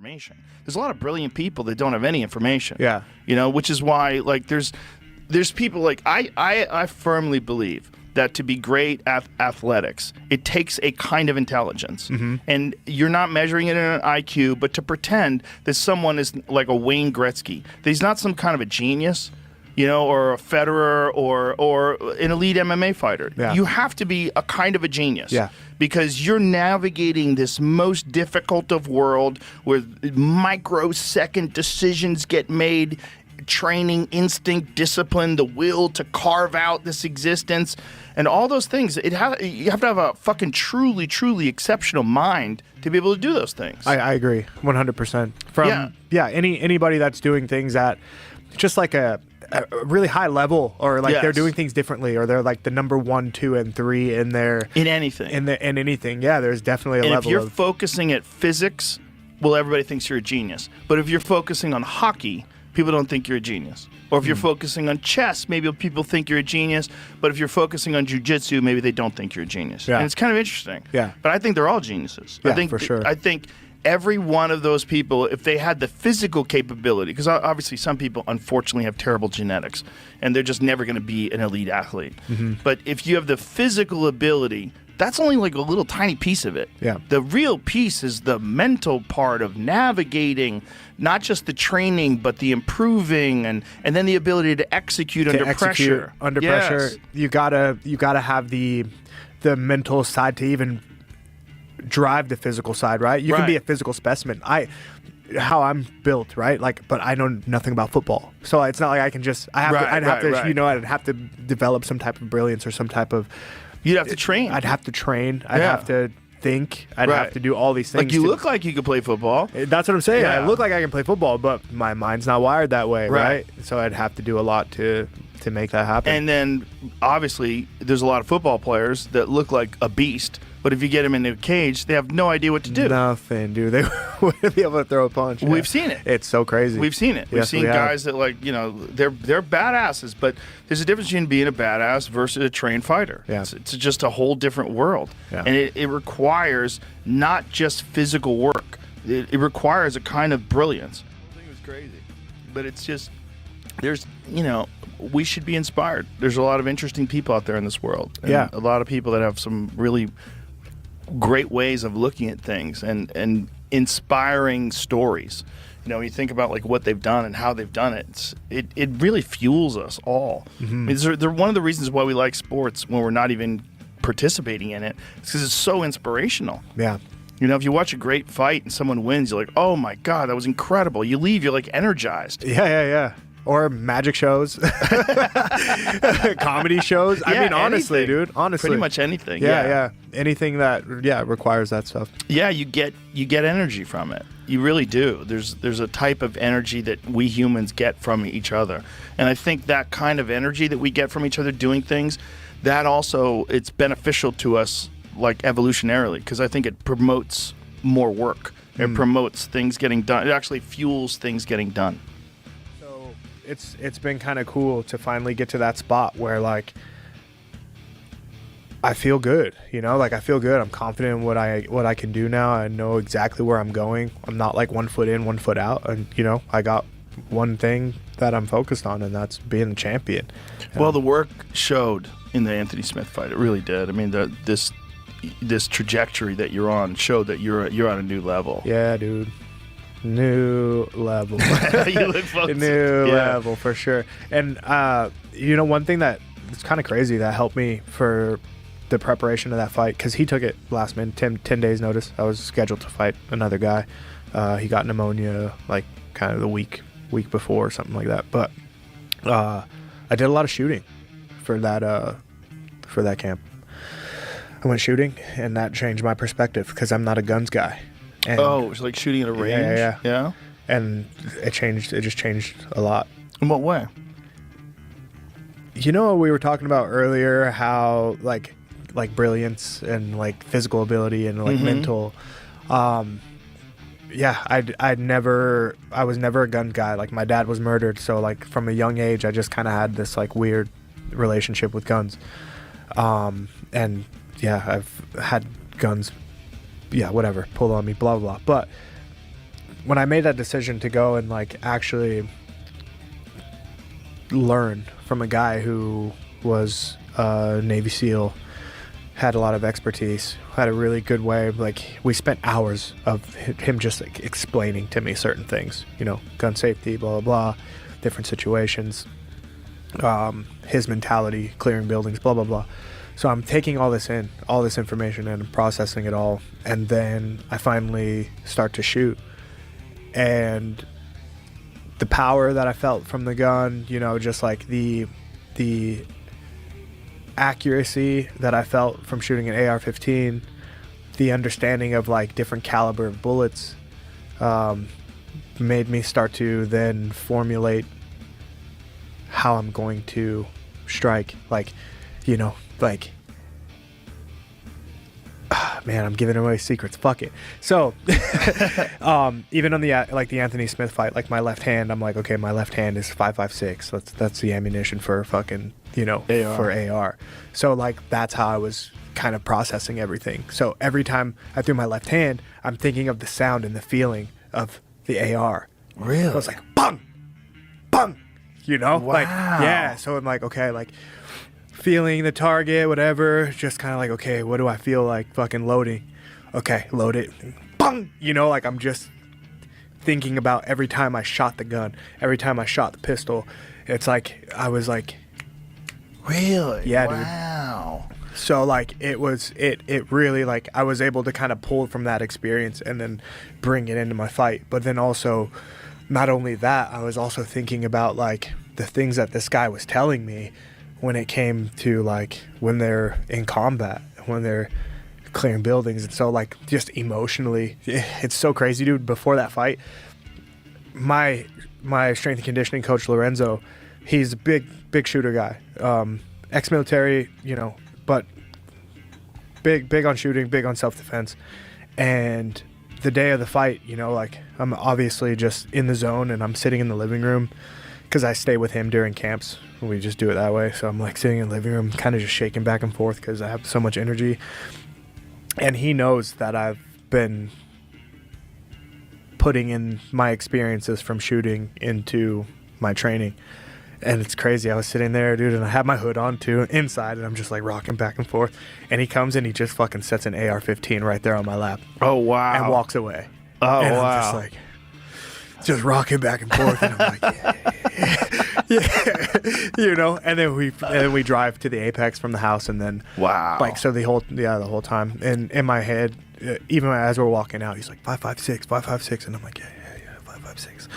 information. There's a lot of brilliant people that don't have any information. Yeah. You know, which is why like there's people like I firmly believe that to be great at athletics, it takes a kind of intelligence. And you're not measuring it in an IQ, but to pretend that someone is like a Wayne Gretzky, that he's not some kind of a genius, you know, or a Federer or an elite MMA fighter. Yeah. You have to be a kind of a genius. Yeah. Because you're navigating this most difficult of world where microsecond decisions get made, training, instinct, discipline, the will to carve out this existence, and all those things. You have to have a fucking truly exceptional mind to be able to do those things. I agree 100%. From anybody that's doing things at just like a really high level, or like they're doing things differently, or they're like the number 1, 2, and 3 in their in anything. In anything. Yeah, there's definitely a level. If you're focusing at physics, well, everybody thinks you're a genius. But if you're focusing on hockey, people don't think you're a genius. Or if you're focusing on chess, maybe people think you're a genius. But if you're focusing on jiu-jitsu, maybe they don't think you're a genius. Yeah. And it's kind of interesting. Yeah. But I think they're all geniuses. Yeah, I think, for sure. I think every one of those people, if they had the physical capability, because obviously some people unfortunately have terrible genetics, and they're just never going to be an elite athlete. But if you have the physical ability, that's only like a little tiny piece of it. Yeah. The real piece is the mental part of navigating not just the training, but the improving and then the ability to execute under pressure. Under pressure, you gotta have the mental side to even drive the physical side, right? You can be a physical specimen. How I'm built, right? Like, but I know nothing about football, so it's not like I can just. I'd have to develop some type of brilliance or some type of. You'd have to train. I'd have to train. I'd have to think. I'd have to do all these things. Like you look like you could play football. That's what I'm saying. Yeah. I look like I can play football, but my mind's not wired that way, right? So I'd have to do a lot to make that happen. And then, obviously, there's a lot of football players that look like a beast, but if you get them in a cage, they have no idea what to do. Nothing, dude. They wouldn't be able to throw a punch. We've seen it. It's so crazy. We've seen it. We've seen guys that, like, you know, they're badasses, but there's a difference between being a badass versus a trained fighter. Yeah. It's just a whole different world. Yeah. And it requires not just physical work. It requires a kind of brilliance. The whole thing was crazy. But it's just, there's, you know, we should be inspired. There's a lot of interesting people out there in this world. And a lot of people that have some really great ways of looking at things and inspiring stories. You know, when you think about like what they've done and how they've done it, it really fuels us all. I mean, they're one of the reasons why we like sports when we're not even participating in it. It's because it's so inspirational. Yeah. You know, if you watch a great fight and someone wins, you're like, oh my God, that was incredible. You leave, you're like energized. Yeah. Or magic shows, comedy shows. I mean, honestly, anything. Dude, honestly. Pretty much anything. Yeah. Anything that, requires that stuff. Yeah, you get energy from it. You really do. There's a type of energy that we humans get from each other. And I think that kind of energy that we get from each other doing things, that also, it's beneficial to us, like evolutionarily, because I think it promotes more work. It promotes things getting done. It actually fuels things getting done. It's been kind of cool to finally get to that spot where like I feel good, you know, like I feel good. I'm confident in what I can do now. I know exactly where I'm going. I'm not like 1 foot in, 1 foot out, and you know, I got one thing that I'm focused on, and that's being the champion. Well, the work showed in the Anthony Smith fight. It really did. I mean, this trajectory that you're on showed that you're on a new level. Yeah, dude. New level. You look focused. New level for sure. And you know, one thing that it's kind of crazy that helped me for the preparation of that fight, because he took it last minute, 10 days notice. I was scheduled to fight another guy. He got pneumonia like kind of the week before or something like that. But I did a lot of shooting for that camp. I went shooting, and that changed my perspective because I'm not a guns guy. And it's like shooting at a range? Yeah. And it just changed a lot. In what way? You know, we were talking about earlier how like brilliance and like physical ability and like mental. I was never a gun guy. Like my dad was murdered, so like from a young age I just kind of had this like weird relationship with guns. And yeah, I've had guns, whatever, pull on me, blah blah blah. But when I made that decision to go and like actually learn from a guy who was a Navy SEAL, had a lot of expertise, had a really good way of, like, we spent hours of him just like explaining to me certain things, you know, gun safety, blah, blah, blah, different situations, his mentality, clearing buildings, blah, blah, blah. So I'm taking all this in, all this information, and processing it all. And then I finally start to shoot. And the power that I felt from the gun, you know, just like the accuracy that I felt from shooting an AR-15, the understanding of like different caliber of bullets, made me start to then formulate how I'm going to strike. Like, you know, like, man, I'm giving away secrets. Fuck it. So, even on the like the Anthony Smith fight, like my left hand, I'm like, okay, my left hand is 5.56. That's the ammunition for fucking, you know, AR. For AR. So like that's how I was kind of processing everything. So every time I threw my left hand, I'm thinking of the sound and the feeling of the AR. Really? So I was like, bang, bang, you know, wow. Like, yeah. So I'm like, okay, like, feeling the target, whatever, just kind of like, okay, what do I feel like fucking loading? Okay, load it. Bang! You know, like I'm just thinking about every time I shot the gun, every time I shot the pistol. It's like, I was like... Really? Yeah, wow. dude. So like, it really, like, I was able to kind of pull from that experience and then bring it into my fight. But then also, not only that, I was also thinking about like the things that this guy was telling me when it came to like when they're in combat, when they're clearing buildings. And so like just emotionally, it's so crazy, dude. Before that fight, my strength and conditioning coach, Lorenzo, he's a big shooter guy, ex-military, you know, but big on shooting, big on self-defense. And the day of the fight, you know, like I'm obviously just in the zone and I'm sitting in the living room because I stay with him during camps. We just do it that way. So I'm like sitting in the living room, kind of just shaking back and forth because I have so much energy. And he knows that I've been putting in my experiences from shooting into my training. And it's crazy. I was sitting there, dude, and I had my hood on too, inside, and I'm just like rocking back and forth. And he comes and he just fucking sets an AR-15 right there on my lap. Oh, wow. And walks away. Oh, and wow. I'm just like, just rocking back and forth. And I'm like, yeah. You know, and then we drive to the Apex from the house, and then wow, like, so the whole time, and in my head, even as we're walking out, he's like 5.56, and I'm like, yeah, 5.56.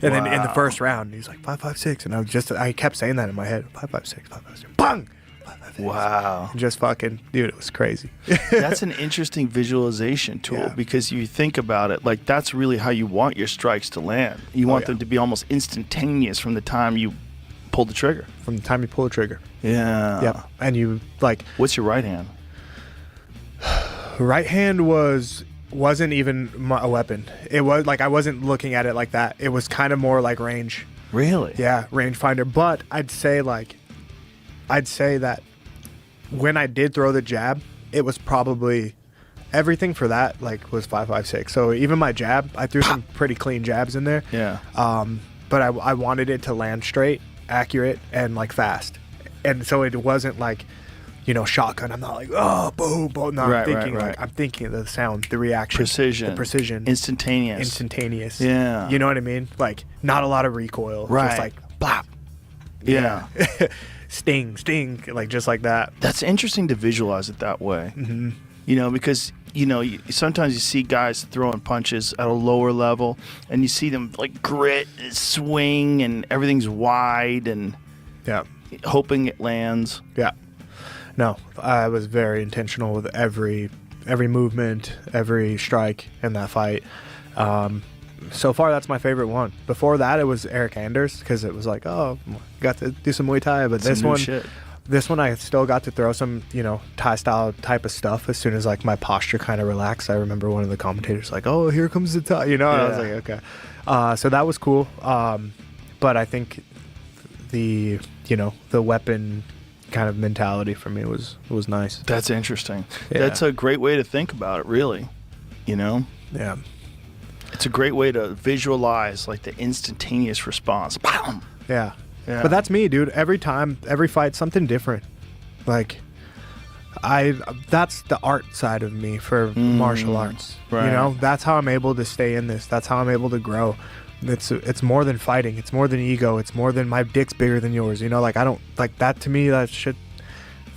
And then in the first round, he's like 5.56, and I kept saying that in my head, 5.56, bang, 5.56. Wow. Just fucking, dude, it was crazy. That's an interesting visualization tool, because you think about it, like that's really how you want your strikes to land. You want them to be almost instantaneous from the time you pull the trigger. From the time you pull the trigger. Yeah. Yep. And you like. What's your right hand? Right hand wasn't even a weapon. It was like I wasn't looking at it like that. It was kind of more like range. Really? Yeah, rangefinder. But I'd say that when I did throw the jab, it was probably everything for that like was 5.56. So even my jab, I threw some pretty clean jabs in there. Yeah. But I wanted it to land straight, accurate, and like fast. And so it wasn't like, you know, shotgun. I'm not like, oh, boom, boom. No, I'm thinking like, I'm thinking of the sound, the reaction, the precision, instantaneous. Yeah. You know what I mean? Like not a lot of recoil. Right. Just like blop. Yeah. Sting, like just like that. That's interesting to visualize it that way. Mm-hmm. You know, because, you know, sometimes you see guys throwing punches at a lower level and you see them like grit, swing, and everything's wide and hoping it lands. Yeah. No, I was very intentional with every movement, every strike in that fight. So far, that's my favorite one. Before that, it was Eric Anders because it was like, oh, got to do some Muay Thai. But this one, I still got to throw some, you know, Thai style type of stuff as soon as like my posture kind of relaxed. I remember one of the commentators like, oh, here comes the Thai, you know. And I was like, okay. So that was cool. But I think the weapon kind of mentality for me was nice. That's interesting. Yeah. That's a great way to think about it, really. You know? Yeah. It's a great way to visualize like the instantaneous response. Bam! Yeah. Yeah. But that's me, dude. Every time, every fight, something different. Like, that's the art side of me for martial arts. Right. You know, that's how I'm able to stay in this. That's how I'm able to grow. It's more than fighting. It's more than ego. It's more than my dick's bigger than yours. You know, like, I don't, like, that to me, that shit,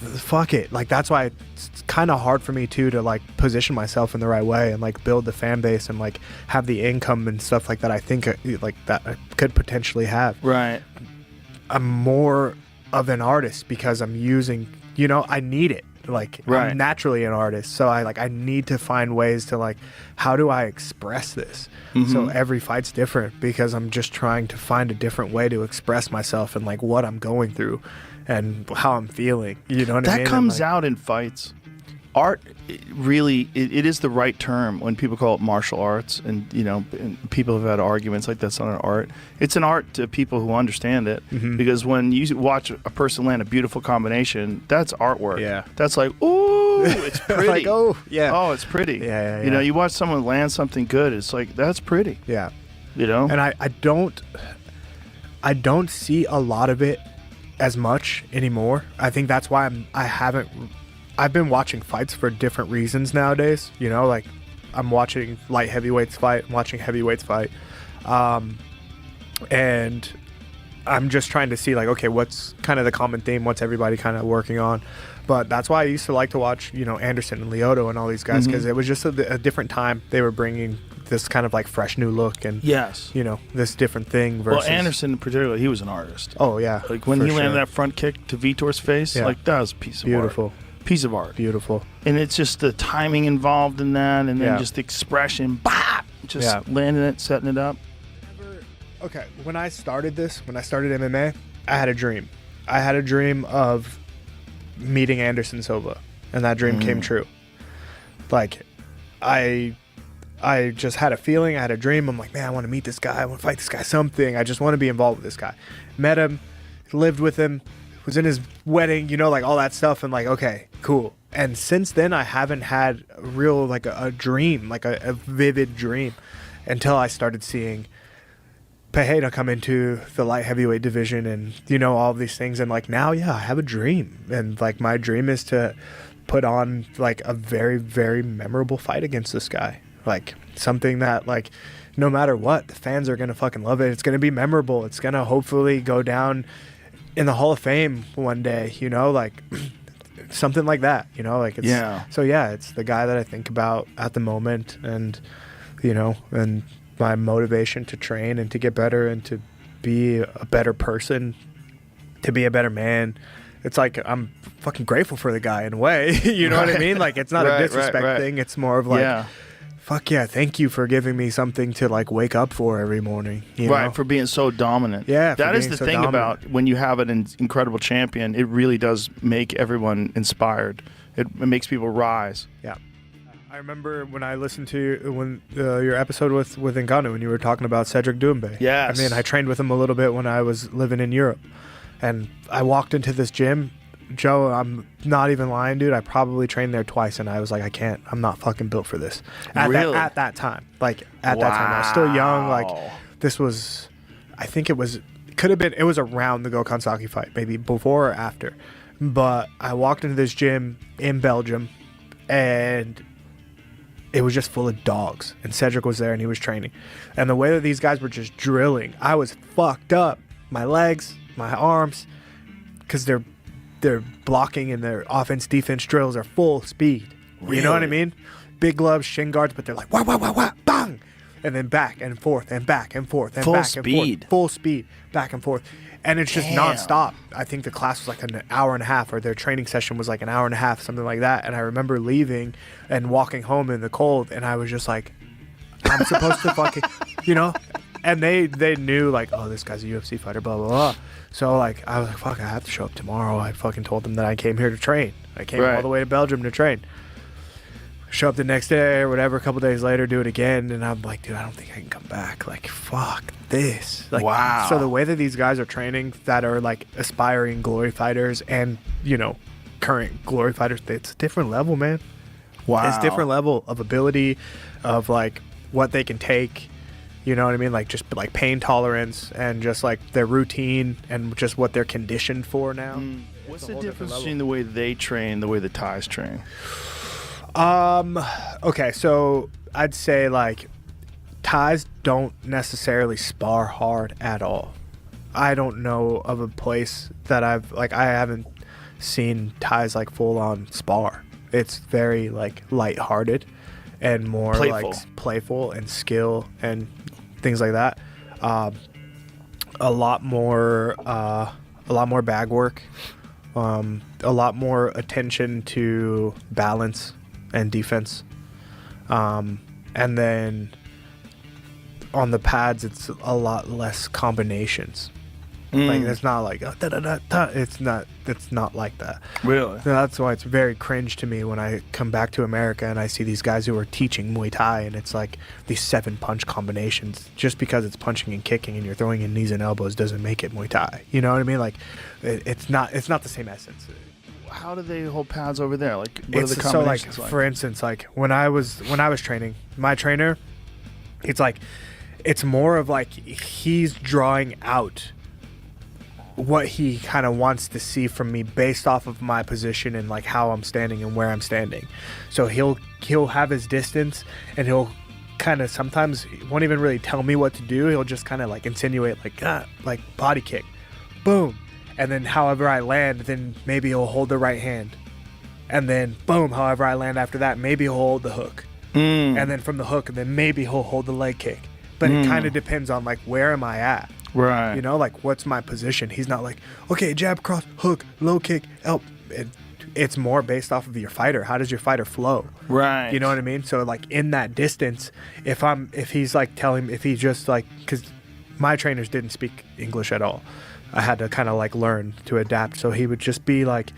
fuck it. Like, that's why it's kind of hard for me too to like position myself in the right way and like build the fan base and like have the income and stuff like that. I think like that I could potentially have. Right. I'm more of an artist because I'm using, you know, I need it. Like, Right. I'm naturally an artist, so I need to find ways to like, how do I express this? So every fight's different because I'm just trying to find a different way to express myself and like what I'm going through and how I'm feeling. You know what I mean? That And, comes like, out in fights. Art, it is the right term when people call it martial arts, and you know, and people have had arguments like that's not an art. It's an art to people who understand it, because when you watch a person land a beautiful combination, that's artwork. Yeah. That's like, ooh, it's pretty. like, oh yeah, Oh, it's pretty. Yeah. You know, you watch someone land something good, it's like, that's pretty. yeah. You know? And I don't see a lot of it as much anymore. I think that's why I've been watching fights for different reasons nowadays. You know, like I'm watching light heavyweights fight, I'm watching heavyweights fight, and I'm just trying to see like, okay, what's kind of the common theme, what's everybody kind of working on. But that's why I used to like to watch, you know, Anderson and Lyoto and all these guys, because it was just a different time. They were bringing this kind of like fresh new look and Yes. you know, this different thing versus. Well, Anderson in particular, he was an artist. Oh yeah, Like when for he landed sure. that front kick to Vitor's face, Yeah. like that was a piece of Beautiful. art. Piece of art. Beautiful. And it's just the timing involved in that, and then Yeah. just the expression, bah, just Yeah. landing it, setting it up. Okay, when I started MMA, I had a dream. I had a dream of meeting Anderson Silva, and that dream came true. Like, I just had a feeling, I had a dream. I'm like, man, I want to meet this guy. I want to fight this guy, something. I just want to be involved with this guy. Met him, lived with him, was in his wedding, you know, like all that stuff. And like, okay, cool. And since then, I haven't had a real, like a dream, like a vivid dream, until I started seeing Pereira come into the light heavyweight division and, you know, all of these things. And like, now, yeah, I have a dream. And like, my dream is to put on like a very, very memorable fight against this guy. Like something that like, no matter what, the fans are going to fucking love it. It's going to be memorable. It's going to hopefully go down in the Hall of Fame one day, you know, like something like that, you know, like it's, Yeah. So yeah, it's the guy that I think about at the moment, and, you know, and my motivation to train and to get better and to be a better person, to be a better man. It's like, I'm fucking grateful for the guy in a way, you know what I mean? Like, it's not a disrespect thing. It's more of like, Yeah. fuck yeah, thank you for giving me something to like wake up for every morning. You Right, know? for being so dominant. Yeah, for that is being the so thing dominant. about when you have an incredible champion, it really does make everyone inspired. It makes people rise. Yeah. I remember when I listened to your episode with Ngannou, when you were talking about Cedric Doumbé. Yes. I mean, I trained with him a little bit when I was living in Europe. And I walked into this gym. Joe, I'm not even lying, dude. I probably trained there twice, and I was like, I can't. I'm not fucking built for this. Really? At that time. Like, at that time. I was still young. Like, Wow. this was, I think it was, could have been, it was around the Gokhan Saki fight, maybe before or after. But I walked into this gym in Belgium, and it was just full of dogs. And Cedric was there, and he was training. And the way that these guys were just drilling, I was fucked up. My legs, my arms, because they're blocking and their offense defense drills are full speed. You know what I mean? Big gloves, shin guards, but they're like wah wah wah wah bang, and then back and forth and back and forth and Full back speed. and forth, full speed, back and forth, and it's just Damn. nonstop. I think the class was like an hour and a half, or their training session was like an hour and a half, something like that. And I remember leaving and walking home in the cold, and I was just like, I'm supposed to fucking, you know. And they knew like, oh, this guy's a UFC fighter, blah blah blah. So like, I was like, fuck, I have to show up tomorrow. I fucking told them that I came here to train. I came all the way to Belgium to train. Show up the next day or whatever, a couple days later, do it again, and I'm like, dude, I don't think I can come back. Like, fuck this. Like, Wow. So the way that these guys are training, that are like aspiring glory fighters and, you know, current glory fighters, it's a different level, man. Wow. It's a different level of ability, of like what they can take. You know what I mean? Like just like pain tolerance and just like their routine and just what they're conditioned for now. What's the difference between the way they train and the way the Thais train? Okay, so I'd say like Thais don't necessarily spar hard at all. I don't know of a place that I haven't seen Thais like full on spar. It's very like lighthearted and more like playful and skill and things like that. A lot more bag work, a lot more attention to balance and defense, and then on the pads it's a lot less combinations. Like it's not like it's not like that. Really? So that's why it's very cringe to me when I come back to America and I see these guys who are teaching Muay Thai and it's like these 7 punch combinations. Just because it's punching and kicking and you're throwing in knees and elbows doesn't make it Muay Thai. You know what I mean? Like it's not the same essence. How do they hold pads over there? Like what are the So combinations like for instance, like when I was training, my trainer, it's more of like he's drawing out what he kind of wants to see from me based off of my position and like how I'm standing and where I'm standing. So he'll have his distance and he'll kind of sometimes he won't even really tell me what to do. He'll just kind of like insinuate like body kick, boom, and then however I land, then maybe he'll hold the right hand, and then boom, however I land after that, maybe he'll hold the hook, and then from the hook, and then maybe he'll hold the leg kick. But it kind of depends on like where am I at. Right. You know, like what's my position? He's not like, okay, jab, cross, hook, low kick, help. It's more based off of your fighter. How does your fighter flow? Right. You know what I mean? So like in that distance, if he's like telling, if he just like, because my trainers didn't speak English at all. I had to kind of like learn to adapt. So he would just be like,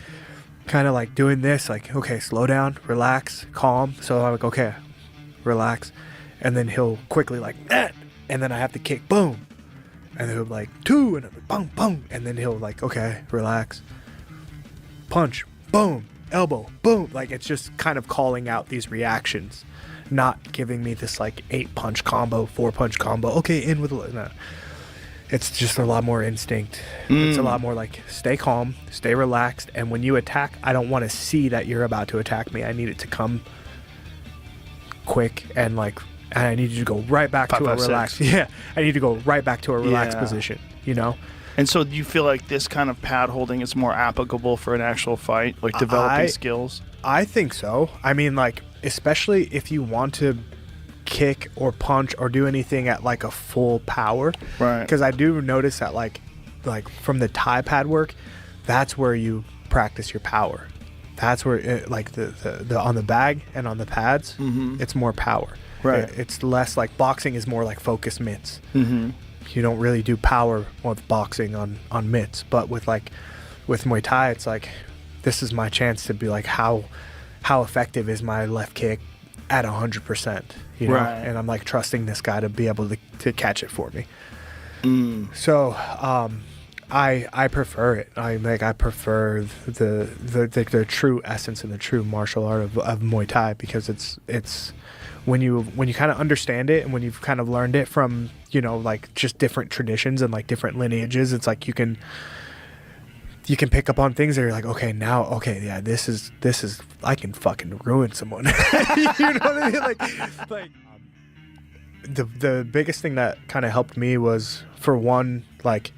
kind of like doing this, like, okay, slow down, relax, calm. So I'm like, okay, relax. And then he'll quickly like that. And then I have to kick, boom. And he'll be like 2 and I'm like boom, boom. And then he'll like, okay, relax. Punch, boom, elbow, boom. Like it's just kind of calling out these reactions, not giving me this like 8-punch combo, 4-punch combo. Okay, in with a no. It's just a lot more instinct. It's a lot more like stay calm, stay relaxed. And when you attack, I don't want to see that you're about to attack me. I need it to come quick and like, and I need you to go right back to a relaxed. Yeah, I need to go right back to a relaxed position, you know? And so do you feel like this kind of pad holding is more applicable for an actual fight, like developing skills? I think so. I mean, like, especially if you want to kick or punch or do anything at like a full power. Right. Because I do notice that like from the Thai pad work, that's where you practice your power. That's where it, like the on the bag and on the pads, it's more power. Right. It's less like boxing is more like focus mitts. Mm-hmm. You don't really do power with boxing on mitts, but with Muay Thai, it's like this is my chance to be like how effective is my left kick at 100%, you know? Right. And I'm like trusting this guy to be able to catch it for me. So I prefer it. I prefer the true essence and the true martial art of Muay Thai because it's when you kind of understand it and when you've kind of learned it from, you know, like just different traditions and like different lineages, it's like you can pick up on things that you're like, okay, yeah, this is I can fucking ruin someone. You know what I mean? Like the biggest thing that kind of helped me was, for one, like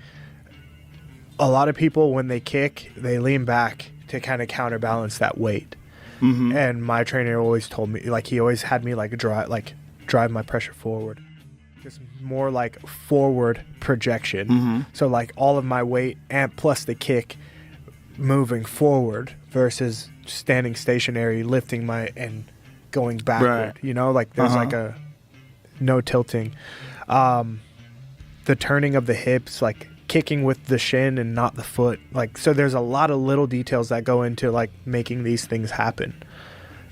a lot of people when they kick, they lean back to kind of counterbalance that weight. Mm-hmm. And my trainer always told me, like he always had me like drive my pressure forward. Just more like forward projection. Mm-hmm. So like all of my weight and plus the kick moving forward versus standing stationary, lifting my and going backward. Right. You know, like there's like a no tilting. The turning of the hips, like kicking with the shin and not the foot. Like, so there's a lot of little details that go into like making these things happen,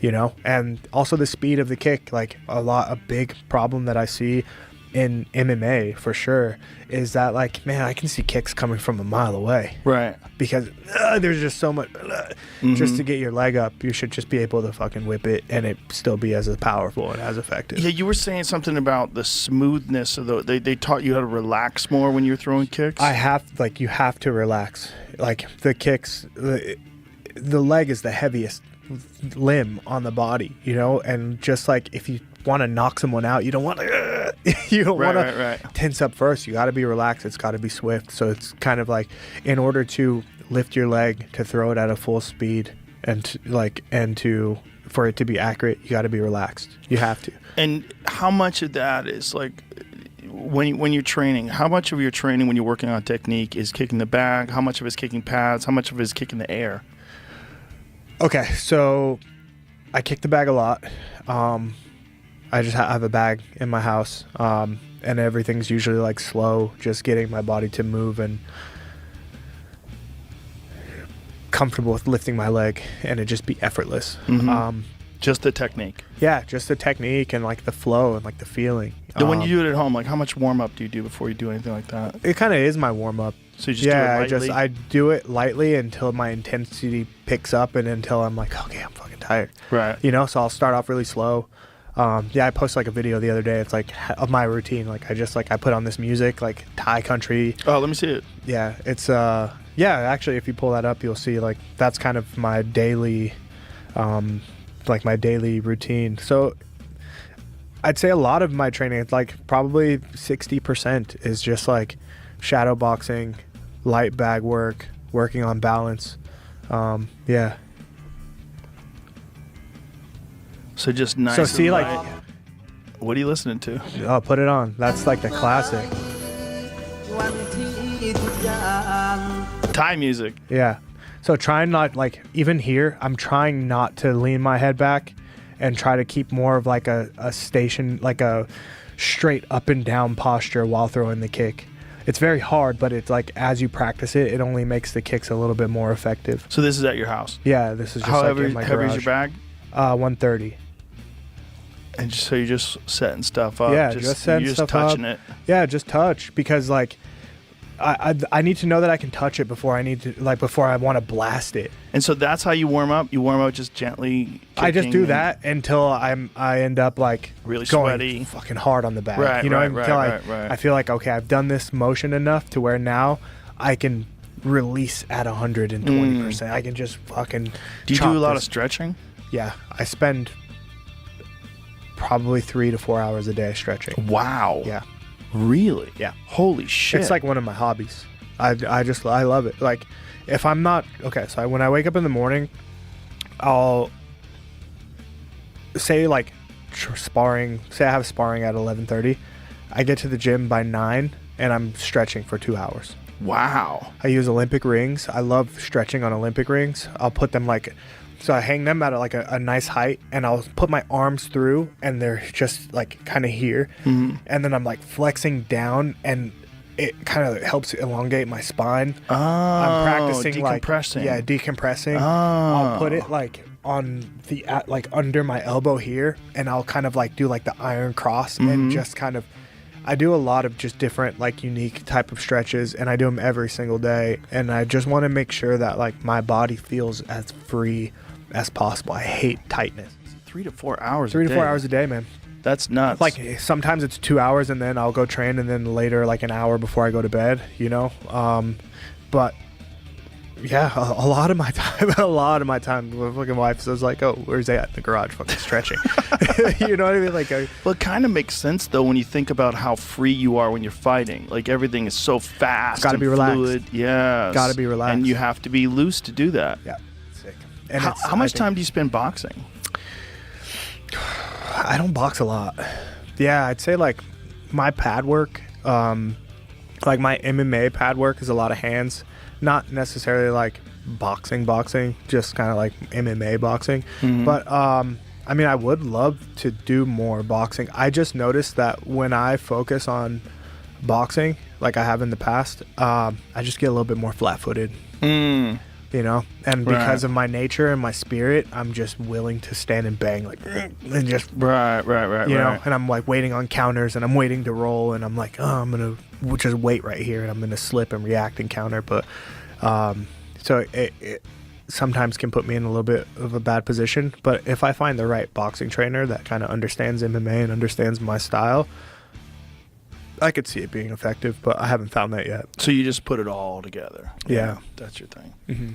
you know? And also the speed of the kick, like a big problem that I see in MMA for sure is that like, man, I can see kicks coming from a mile away. Right. Because there's just so much. Just to get your leg up, you should just be able to fucking whip it and it still be as powerful and as effective. Yeah, you were saying something about the smoothness of they taught you how to relax more when you were throwing kicks. You have to relax. Like the kicks, the leg is the heaviest limb on the body, you know, and just like if you want to knock someone out, you don't want to Right. tense up first. You got to be relaxed. It's got to be swift. So it's kind of like, in order to lift your leg to throw it at a full speed for it to be accurate, you got to be relaxed. You have to. And how much of that is like when you're training? How much of your training when you're working on technique is kicking the bag? How much of it is kicking pads? How much of it is kicking the air? Okay, so I kick the bag a lot. I just have a bag in my house, and everything's usually like slow, just getting my body to move and comfortable with lifting my leg, and it just be effortless. Just the technique. Yeah, just the technique and like the flow and like the feeling. Then when you do it at home, like how much warm up do you do before you do anything like that? It kind of is my warm up. So you just do it lightly? I do it lightly until my intensity picks up and until I'm like, okay, I'm fucking tired. Right. You know, so I'll start off really slow. I posted like a video the other day. It's like of my routine. Like I put on this music, like Thai country. Oh, let me see it. Yeah, it's actually, if you pull that up, you'll see like that's kind of my daily, my daily routine. So I'd say a lot of my training, it's like probably 60% is just like shadow boxing, light bag work, working on balance. Yeah. So just nice. So see, like, what are you listening to? Oh, put it on. That's like the classic. Thai music. Yeah. So trying not, like, even here, I'm trying not to lean my head back and try to keep more of like a station, like a straight up and down posture while throwing the kick. It's very hard, but it's like as you practice it, it only makes the kicks a little bit more effective. So this is at your house? Yeah, this is just However, like in my heavy garage. is your bag? 130. And so you're just setting stuff up. Yeah, just setting you're stuff just touching up. it. Yeah, just touch, because like I need to know that I can touch it before I want to blast it. And so that's how you warm up. You warm up just gently. I just do that until I end up like really going sweaty, fucking hard on the bag. Right, you know, right, until right. I feel like, okay, I've done this motion enough to where now I can release at 120%. I can just fucking. Do you do a lot of stretching? Yeah, I spend probably 3 to 4 hours a day stretching. Wow. Yeah. Really? Yeah. Holy shit. It's like one of my hobbies. I love it. Like, if I'm not so when I wake up in the morning, I'll say like sparring. Say I have sparring at 11:30. I get to the gym by 9, and I'm stretching for 2 hours. Wow. I use Olympic rings. I love stretching on Olympic rings. I'll put them so I hang them at like a nice height, and I'll put my arms through, and they're just like kind of here. Mm-hmm. And then I'm like flexing down, and it kind of helps elongate my spine. Oh, I'm practicing decompressing. Decompressing. Oh. I'll put it like on the like under my elbow here, and I'll kind of like do like the iron cross, and just kind of. I do a lot of just different like unique type of stretches, and I do them every single day, and I just want to make sure that like my body feels as free as possible. I hate tightness. 3 to 4 hours. 3 to 4 hours a day, man. That's nuts. Like sometimes it's 2 hours, and then I'll go train, and then later like an hour before I go to bed. You know, but yeah, a lot of my time, my fucking wife says like, "Oh, where's that in the garage, fucking stretching?" You know what I mean? Like, well, it kind of makes sense though when you think about how free you are when you're fighting. Like everything is so fast. Gotta and be relaxed. fluid. Yeah, gotta be relaxed, and you have to be loose to do that. Yeah, sick. And how much time do you spend boxing? I don't box a lot. Yeah, I'd say like my pad work, like my MMA pad work is a lot of hands. Not necessarily like boxing, just kind of like MMA boxing. Mm-hmm. But I mean, I would love to do more boxing. I just noticed that when I focus on boxing, like I have in the past, I just get a little bit more flat-footed. you know, and Right. because of my nature and my spirit, I'm just willing to stand and bang like and just Right. you know, and I'm like waiting on counters and I'm waiting to roll and I'm like, oh, I'm gonna just wait right here and I'm gonna slip and react and counter. But so it sometimes can put me in a little bit of a bad position. But if I find the right boxing trainer that kind of understands MMA and understands my style, I could see it being effective. But I haven't found that yet. So you just put it all together. Yeah. That's your thing. Mm-hmm.